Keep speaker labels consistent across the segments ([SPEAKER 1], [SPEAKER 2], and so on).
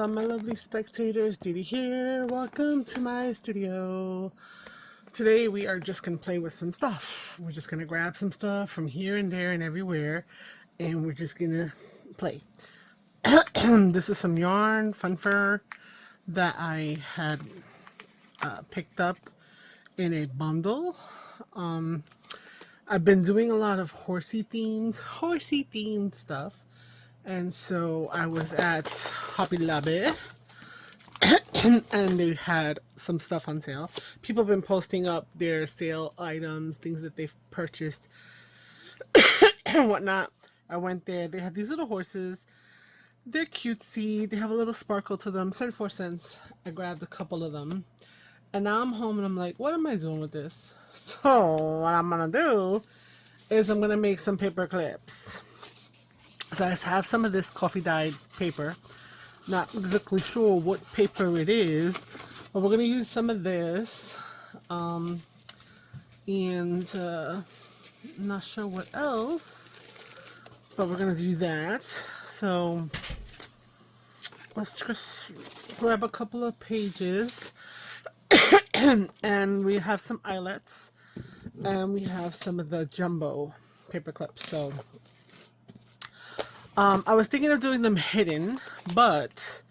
[SPEAKER 1] my lovely spectators, Didi here. Welcome to my studio. Today we are just going to play with some stuff. We're just going to grab some stuff from here and there and everywhere, and we're just going to play. This is some yarn, fun fur, that I had picked up in a bundle. I've been doing a lot of horsey themed stuff. And so I was at Hobby Lobby and they had some stuff on sale. People have been posting up their sale items, things that they've purchased and whatnot. I went there. They had these little horses. They're cutesy. They have a little sparkle to them. 74 cents. I grabbed a couple of them. And now I'm home and I'm like, what am I doing with this? So what I'm going to do is I'm going to make some paper clips. So I have some of this coffee dyed paper. Not exactly sure what paper it is, but we're going to use some of this. And not sure what else, but we're going to do that. So let's just grab a couple of pages. And we have some eyelets. And we have some of the jumbo paper clips. So I was thinking of doing them hidden, but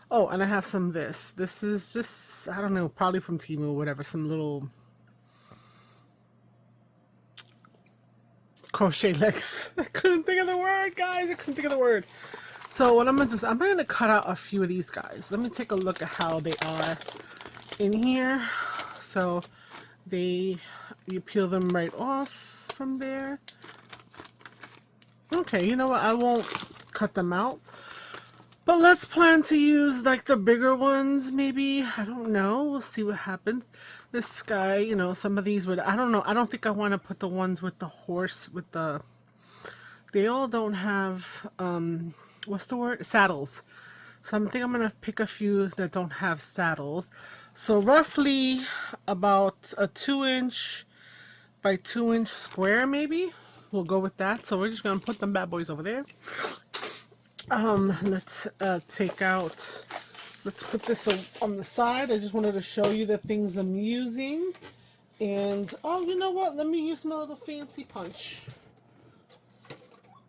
[SPEAKER 1] oh, and I have some of this. This is just, I don't know, probably from Temu or whatever, some little crochet legs. I couldn't think of the word, guys. I couldn't think of the word. So what I'm gonna do is I'm gonna cut out a few of these guys. Let me take a look at how they are in here. So you peel them right off from there. Okay, you know what? I won't cut them out. But let's plan to use like the bigger ones, maybe. I don't know. We'll see what happens. This guy, you know, some of these would, I don't know. I don't think I want to put the ones with the horse, with the, they all don't have, what's the word? Saddles. So I think I'm going to pick a few that don't have saddles. So roughly about a 2-inch by 2-inch square, maybe. We'll go with that. So we're just gonna put them bad boys over there. Let's let's put this on the side. I just wanted to show you the things I'm using. And oh, you know what? Let me use my little fancy punch.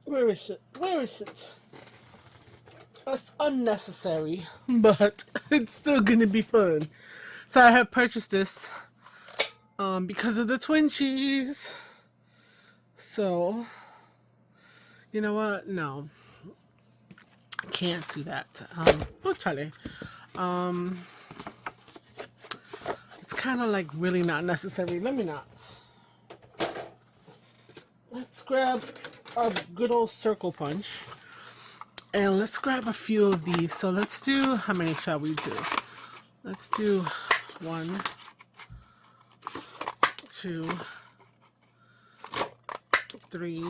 [SPEAKER 1] Where is it? Where is it? That's unnecessary, but it's still gonna be fun. So I have purchased this because of the Twinchies. So, you know what? No, I can't do that. Oh, Charlie. It's kind of like really not necessary. Let me not. Let's grab our good old circle punch. And let's grab a few of these. So let's do, how many shall we do? Let's do 1, 2, 3,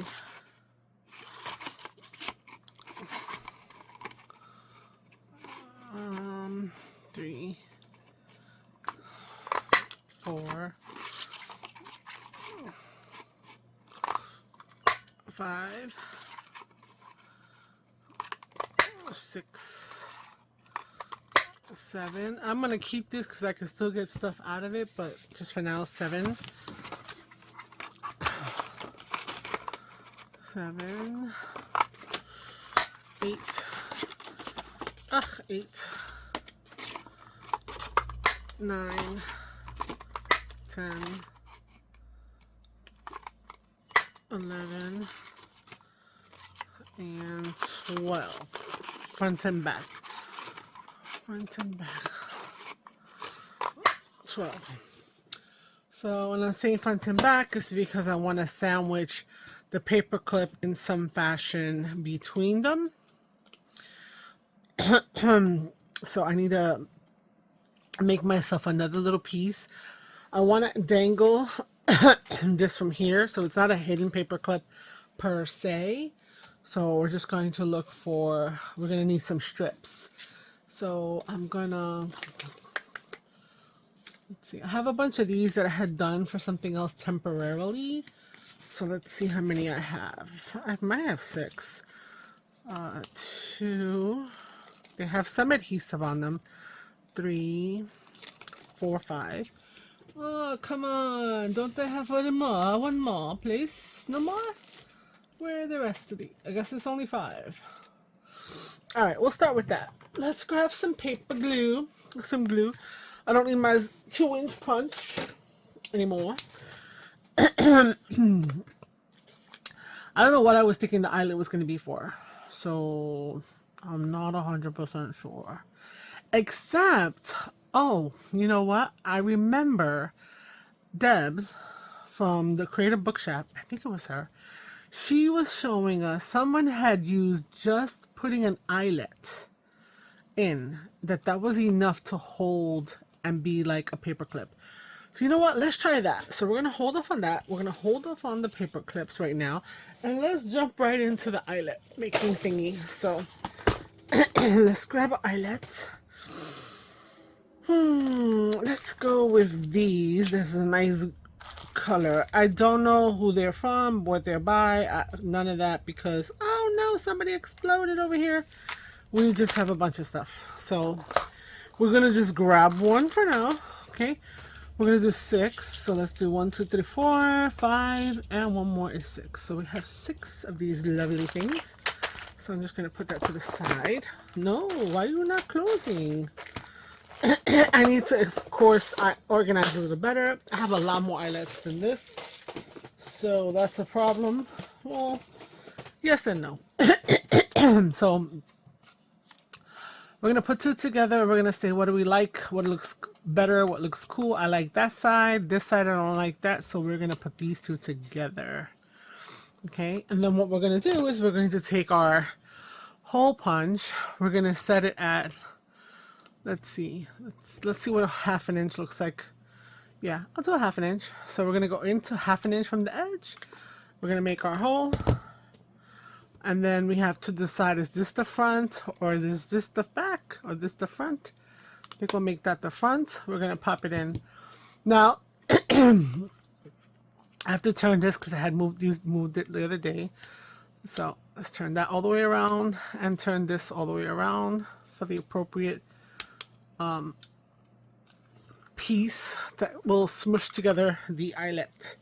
[SPEAKER 1] 3, 4, 5, 6, 7. I'm gonna keep this because I can still get stuff out of it, but just for now, 7. 7, 8, 8, 9, 10, 11, and 12. Front and back. Front and back. 12. So when I'm saying front and back, it's because I want to sandwich the paper clip in some fashion between them. So I need to make myself another little piece. I want to dangle this from here, so it's not a hidden paper clip per se. So we're just going to look for, we're going to need some strips. So I'm gonna, let's see, I have a bunch of these that I had done for something else temporarily. So let's see how many I have. I might have 6. 2, They have some adhesive on them. 3, 4, 5. Oh, come on. Don't they have one more? One more, please. No more? Where are the rest of the? I guess it's only 5. Alright, we'll start with that. Let's grab some paper glue. Some glue. I don't need my 2-inch punch anymore. I don't know what I was thinking the eyelet was going to be for. So, I'm not 100% sure. Except, oh, you know what? I remember Debs from the Creative Bookshop. I think it was her. She was showing us someone had used just putting an eyelet in, that was enough to hold and be like a paper clip. So you know what? Let's try that. So we're going to hold off on that. We're going to hold off on the paper clips right now. And let's jump right into the eyelet making thingy. So let's grab an eyelet. Let's go with these. This is a nice color. I don't know who they're from, what they're by, none of that, because oh no, somebody exploded over here. We just have a bunch of stuff, so we're gonna just grab one for now. Okay, we're gonna do 6, so let's do 1, 2, 3, 4, 5, and one more is 6. So we have 6 of these lovely things. So I'm just gonna put that to the side. No, why are you not closing? I need to, of course, I organize a little better. I have a lot more eyelets than this, so that's a problem. Well, yes and no. So we're gonna put 2 together. We're gonna say, what do we like? What looks better? What looks cool? I like that side. This side I don't like that. So we're gonna put these 2 together. Okay, and then what we're gonna do is we're going to take our hole punch. We're gonna set it at, let's see what a 1/2 inch looks like. Yeah, I'll do a 1/2 inch. So we're gonna go into 1/2 inch from the edge. We're gonna make our hole, and then we have to decide, is this the front, or is this the back, or this the front? I think we'll make that the front. We're gonna pop it in. Now I have to turn this because I had moved it the other day. So let's turn that all the way around and turn this all the way around for the appropriate piece that will smush together the eyelet.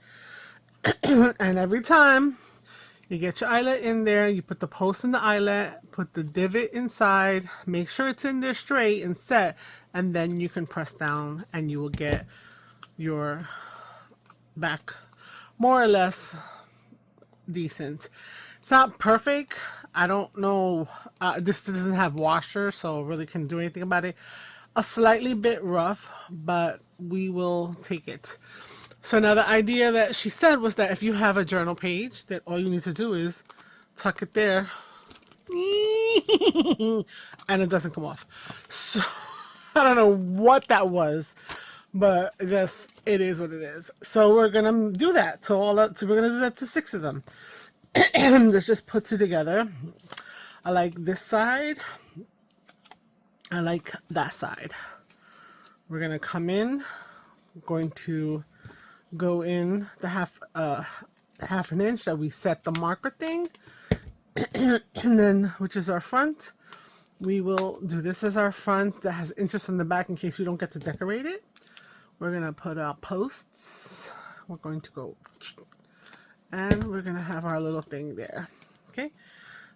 [SPEAKER 1] And every time you get your eyelet in there, you put the post in the eyelet, put the divot inside, make sure it's in there straight and set, and then you can press down and you will get your back more or less decent. It's not perfect. I don't know. This doesn't have washer, so really can't do anything about it. A slightly bit rough, but we will take it. So now the idea that she said was that if you have a journal page, that all you need to do is tuck it there and it doesn't come off. So I don't know what that was, but just it is what it is. So we're gonna do that. So we're gonna do that to 6 of them. Let's just put 2 together. I like this side. I like that side. We're gonna come in. We're going to go in the 1/2 inch that we set the marker thing, and then, which is our front. We will do this as our front that has interest in the back in case we don't get to decorate it. We're gonna put our posts. We're going to go, and we're gonna have our little thing there. Okay,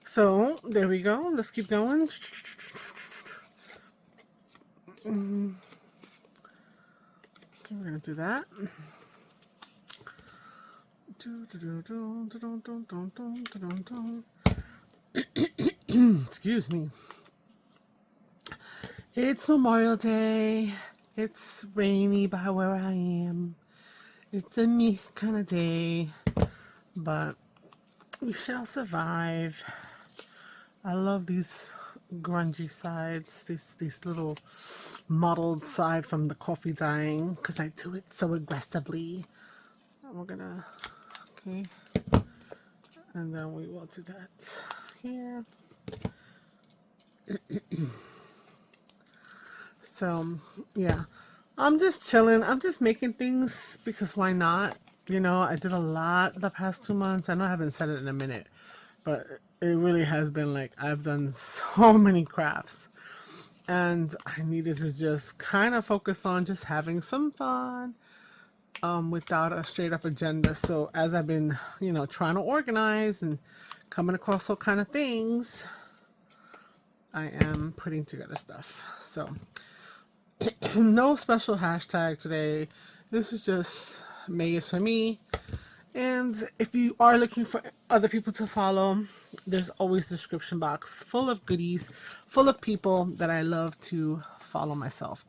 [SPEAKER 1] so there we go. Let's keep going. Okay, we're gonna do that. Excuse me. It's Memorial Day. It's rainy by where I am. It's a me kind of day, but we shall survive. I love these grungy sides, these little mottled side from the coffee dyeing, because I do it so aggressively. And we're gonna, okay, and then we will do that here. So yeah, I'm just chilling. I'm just making things because why not? You know, I did a lot the past 2 months. I know I haven't said it in a minute, but it really has been like I've done so many crafts, and I needed to just kind of focus on just having some fun, without a straight up agenda. So as I've been, trying to organize and coming across all kind of things, I am putting together stuff. So no special hashtag today. This is just May is for me. And if you are looking for other people to follow, there's always a description box full of goodies, full of people that I love to follow myself.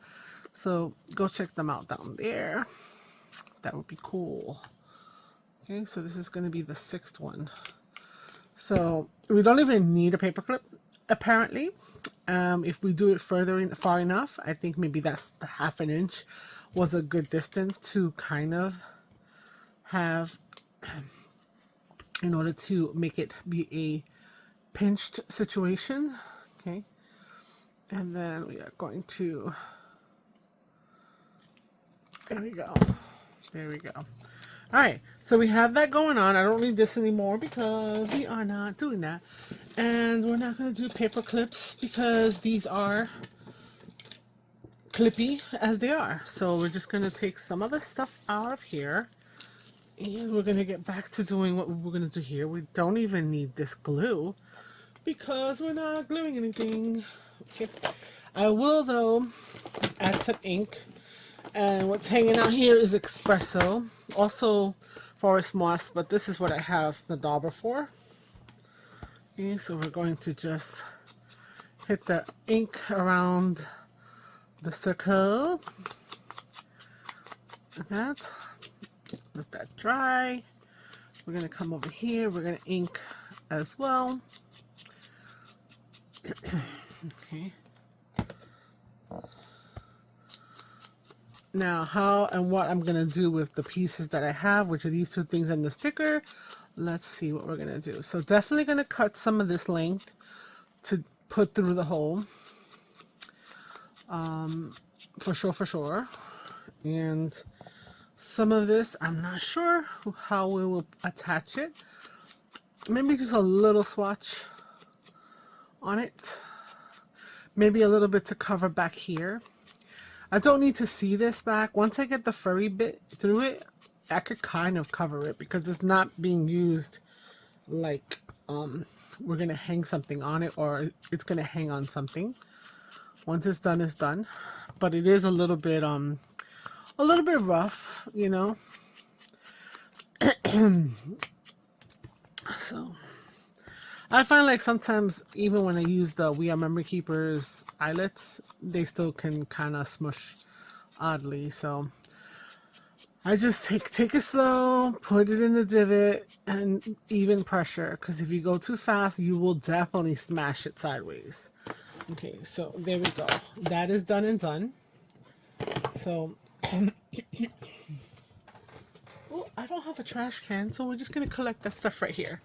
[SPEAKER 1] So go check them out down there. That would be cool. Okay, so this is going to be the 6th one. So we don't even need a paperclip, apparently. If we do it far enough, I think maybe that's the 1/2 inch was a good distance to kind of have in order to make it be a pinched situation. Okay, and then we are going to, there we go. All right, so we have that going on. I don't need this anymore because we are not doing that. And we're not going to do paper clips because these are clippy as they are. So we're just going to take some of the stuff out of here. And we're going to get back to doing what we're going to do here. We don't even need this glue because we're not gluing anything. Okay. I will, though, add some ink. And what's hanging out here is espresso, also forest moss, but this is what I have the dauber for. Okay, so we're going to just hit the ink around the circle. Like that. Let that dry. We're going to come over here. We're going to ink as well. Okay. Now, how and what I'm going to do with the pieces that I have, which are these 2 things and the sticker, let's see what we're going to do. So definitely going to cut some of this length to put through the hole. For sure. And some of this, I'm not sure how we will attach it. Maybe just a little swatch on it. Maybe a little bit to cover back here. I don't need to see this back. Once I get the furry bit through it, I could kind of cover it because it's not being used like we're going to hang something on it or it's going to hang on something. Once it's done, it's done. But it is a little bit rough, So I find like sometimes even when I use the We Are Memory Keepers eyelets, they still can kind of smush oddly. So I just take it slow, put it in the divot, and even pressure. Because if you go too fast, you will definitely smash it sideways. Okay, so there we go. That is done and done. So, oh, I don't have a trash can, so we're just going to collect that stuff right here.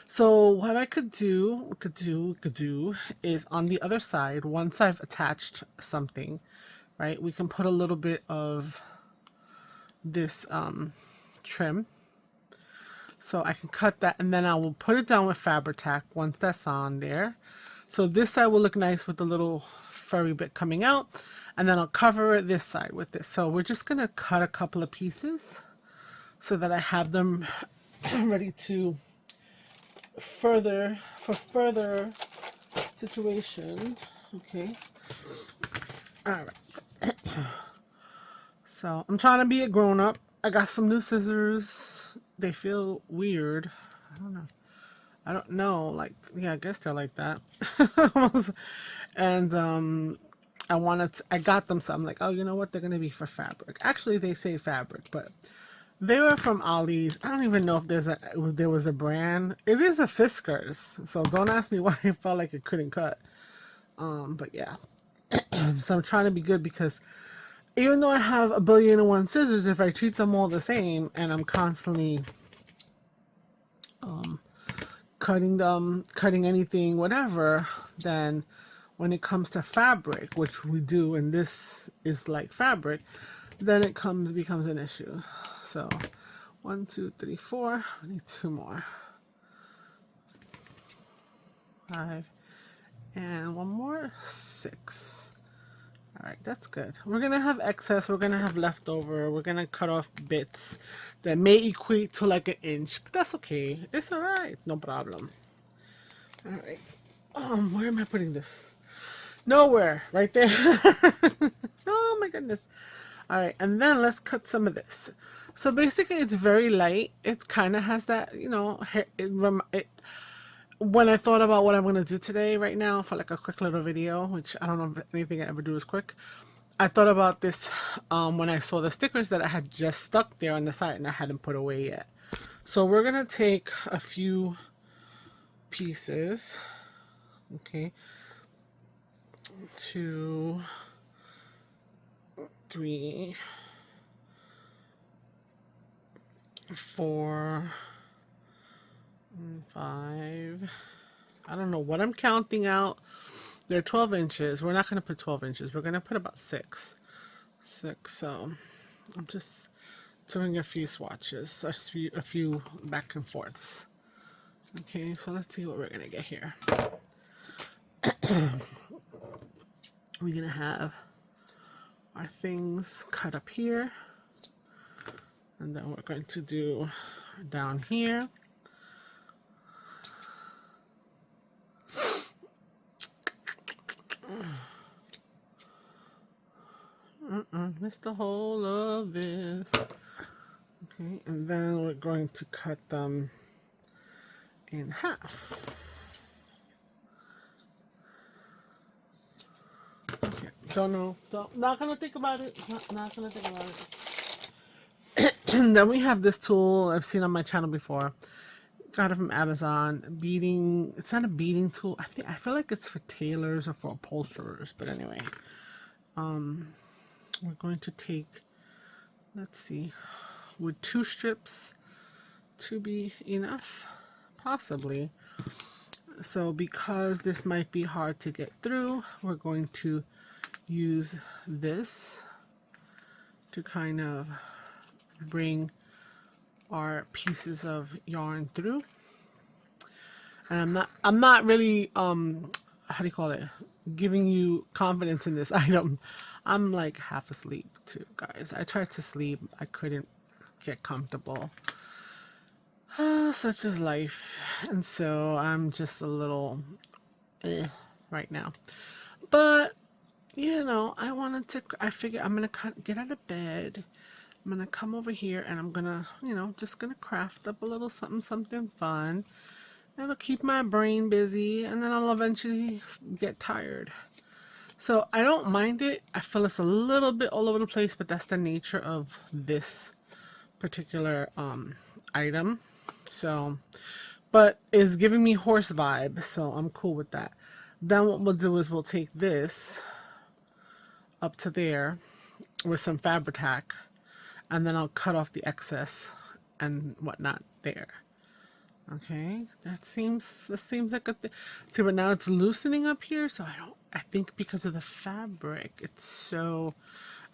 [SPEAKER 1] So what I could do is on the other side, once I've attached something, right, we can put a little bit of this trim. So I can cut that and then I will put it down with fabric tack once that's on there. So this side will look nice with the little furry bit coming out, and then I'll cover it this side with this. So we're just going to cut a couple of pieces so that I have them ready to further situation. Okay, all right. So I'm trying to be a grown-up. I got some new scissors. They feel weird. I don't know, like, yeah, I guess they're like that. And I got them, so I'm like, oh, you know what, they're gonna be for fabric. Actually, they say fabric, but they were from Ollie's. I don't even know if there was a brand. It is a Fiskars, so don't ask me why it felt like it couldn't cut. But yeah. So I'm trying to be good because even though I have 1,000,000,001 scissors, if I treat them all the same and I'm constantly cutting anything, whatever, then when it comes to fabric, which we do, and this is like fabric, then it becomes an issue. So 1, 2, 3, 4. I need 2 more. 5. And 1 more. 6. All right, that's good. We're going to have excess. We're going to have leftover. We're going to cut off bits that may equate to like 1 inch. But that's okay. It's all right. No problem. All right. Where am I putting this? Nowhere. Right there. Oh my goodness. All right, and then let's cut some of this. So basically, it's very light. It kind of has that, you know, when I thought about what I'm going to do today, right now, for like a quick little video, which I don't know if anything I ever do is quick, I thought about this when I saw the stickers that I had just stuck there on the side and I hadn't put away yet. So we're going to take a few pieces, okay, 2, 3, 4, 5. I don't know what I'm counting out. They're 12 inches. We're not going to put 12 inches. We're going to put about 6. So I'm just doing a few swatches, a few back and forths. Okay, so let's see what we're going to get here. We're going to have our things cut up here. And then we're going to do down here. Missed the whole of this. Okay, and then we're going to cut them in half. Okay, don't know. Not gonna think about it. Not gonna think about it. And then we have this tool I've seen on my channel before. Got it from Amazon. Beading. It's not a beading tool. I feel like it's for tailors or for upholsterers. But anyway, we're going to take. Let's see. Would 2 strips to be enough? Possibly. So because this might be hard to get through, we're going to use this to kind of bring our pieces of yarn through. And I'm not really how do you call it, giving you confidence in this item. I'm like half asleep too, guys. I tried to sleep. I couldn't get comfortable. Such is life. And so I'm just a little right now. But you know, I figure I'm gonna get out of bed. I'm gonna come over here and I'm gonna, you know, just gonna craft up a little something fun. It'll keep my brain busy, and then I'll eventually get tired. So I don't mind it. I feel it's a little bit all over the place, but that's the nature of this particular item. So, but it's giving me horse vibe, so I'm cool with that. Then what we'll do is we'll take this up to there with some fabric tack, and then I'll cut off the excess and whatnot there. Okay, that seems like a thing. See, but now it's loosening up here, so I think because of the fabric, it's so.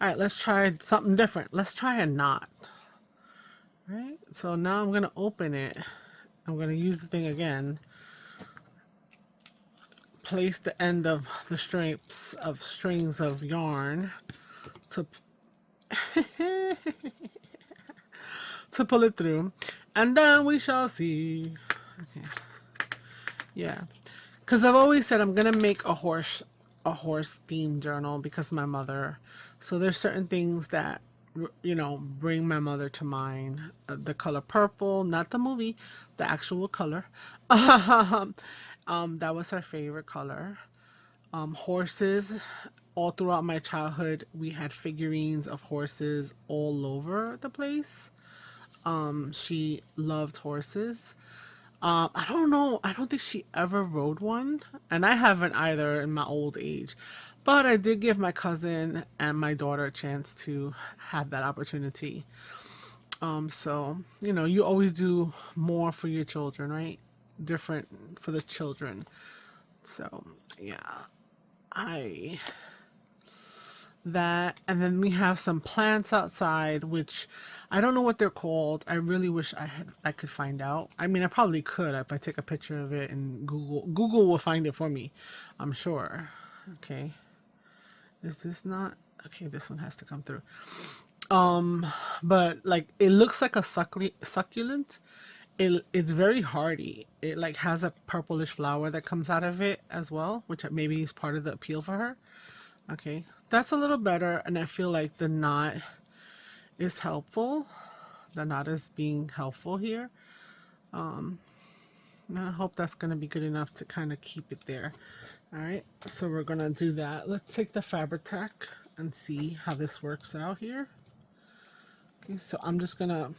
[SPEAKER 1] All right, let's try something different. Let's try a knot. Right, so now I'm gonna open it. I'm gonna use the thing again. Place the end of the strings of yarn to to pull it through, and then we shall see. Okay, yeah, because I've always said I'm gonna make a horse themed journal because of my mother. So there's certain things that, you know, bring my mother to mind. The color purple, not the movie, the actual color. That was her favorite color. Horses. All throughout my childhood, we had figurines of horses all over the place. She loved horses. I don't know. I don't think she ever rode one, and I haven't either in my old age. But I did give my cousin and my daughter a chance to have that opportunity. So, you know, you always do more for your children, right? Different for the children. So, yeah. that, and then we have some plants outside, which I don't know what they're called. I really wish I could find out. I mean, I probably could if I take a picture of it and Google will find it for me, I'm sure. Okay, is this not okay? This one has to come through. But like it looks like a succulent. It's very hardy. It like has a purplish flower that comes out of it as well, which maybe is part of the appeal for her. Okay, that's a little better, and I feel like the knot is helpful. The knot is being helpful here. And I hope that's going to be good enough to kind of keep it there. All right, so we're going to do that. Let's take the fabric tack and see how this works out here. Okay, so I'm just going to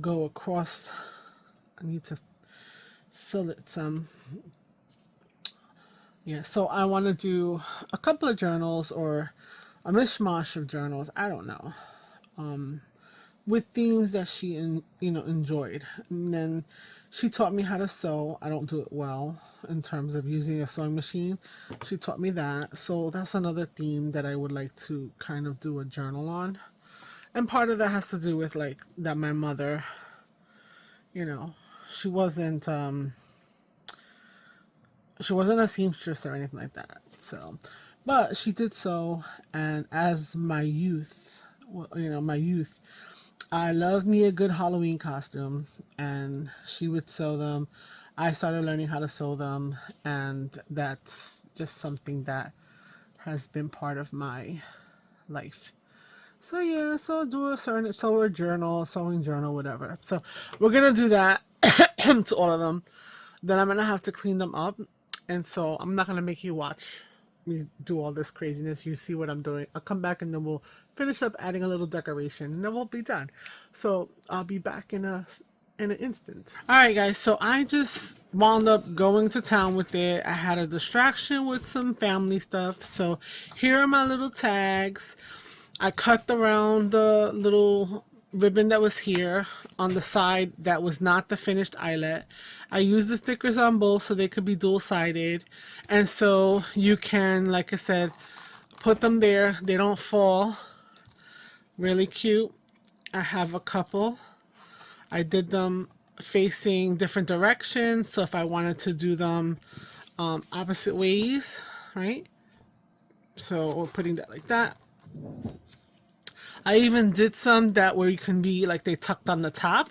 [SPEAKER 1] go across. I need to fill it some. Yeah, so I want to do a couple of journals or a mishmash of journals. I don't know. With themes that she enjoyed. And then she taught me how to sew. I don't do it well in terms of using a sewing machine. She taught me that. So that's another theme that I would like to kind of do a journal on. And part of that has to do with like that my mother, she wasn't a seamstress or anything like that. So, but she did sew, and as my youth, I loved me a good Halloween costume, and she would sew them. I started learning how to sew them, and that's just something that has been part of my life. So yeah, so do a certain sewing journal, whatever. So we're gonna do that to all of them. Then I'm gonna have to clean them up, and so I'm not gonna make you watch me do all this craziness. You see what I'm doing. I'll come back and then we'll finish up adding a little decoration, and then we'll be done. So I'll be back in an instant. All right, guys. So I just wound up going to town with it. I had a distraction with some family stuff. So here are my little tags. I cut around the little ribbon that was here on the side that was not the finished eyelet. I used the stickers on both so they could be dual-sided, and so you can, like I said, put them there. They don't fall. Really cute. I have a couple. I did them facing different directions, so if I wanted to do them opposite ways, right? So we're putting that like that. I even did some that where you can be like they tucked on the top.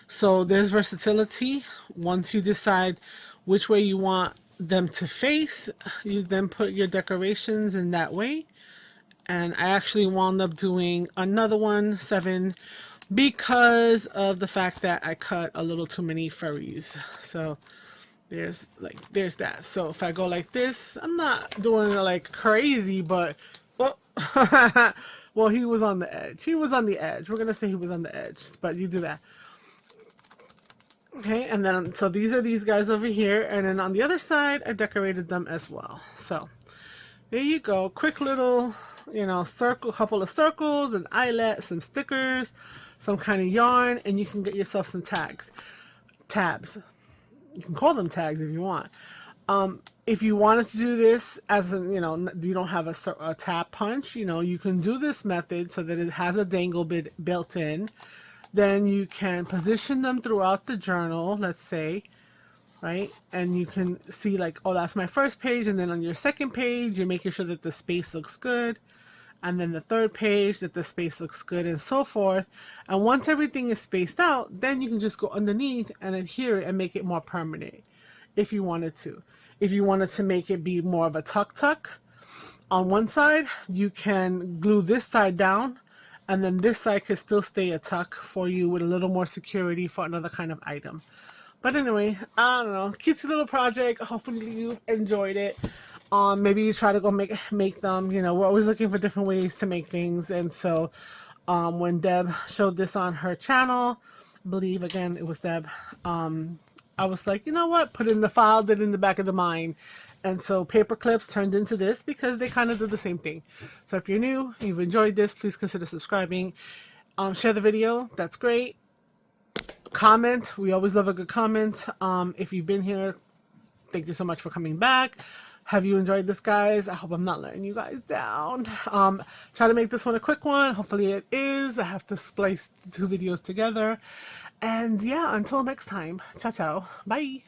[SPEAKER 1] So there's versatility. Once you decide which way you want them to face, you then put your decorations in that way. And I actually wound up doing another one, 7, because of the fact that I cut a little too many furries. So there's that. So if I go like this, I'm not doing it like crazy, but well, well, he was on the edge. He was on the edge. We're gonna say he was on the edge, but you do that. Okay, and then so these are these guys over here, and then on the other side, I decorated them as well. So there you go. Quick little, circle, couple of circles, an eyelet, some stickers, some kind of yarn, and you can get yourself some tabs. You can call them tags if you want. If you wanted to do this as you don't have a tab punch, you can do this method so that it has a dangle bit built in. Then you can position them throughout the journal, let's say, right? And you can see like, oh, that's my first page. And then on your second page, you're making sure that the space looks good. And then the third page that the space looks good, and so forth. And once everything is spaced out, then you can just go underneath and adhere it and make it more permanent if you wanted to. If you wanted to make it be more of a tuck on one side, you can glue this side down, and then this side could still stay a tuck for you with a little more security for another kind of item. But anyway, I don't know, cutesy little project. Hopefully you've enjoyed it. Maybe you try to go make them. We're always looking for different ways to make things. And so when Deb showed this on her channel, I believe again it was Deb, I was like, you know what, put it in the file, did it in the back of the mind. And so Paperclips turned into this because they kind of did the same thing. So if you're new, you've enjoyed this, please consider subscribing. Share the video, that's great. Comment, we always love a good comment. If you've been here, thank you so much for coming back. Have you enjoyed this, guys? I hope I'm not letting you guys down. Try to make this one a quick one. Hopefully it is. I have to splice the two videos together. And yeah, until next time. Ciao, ciao. Bye.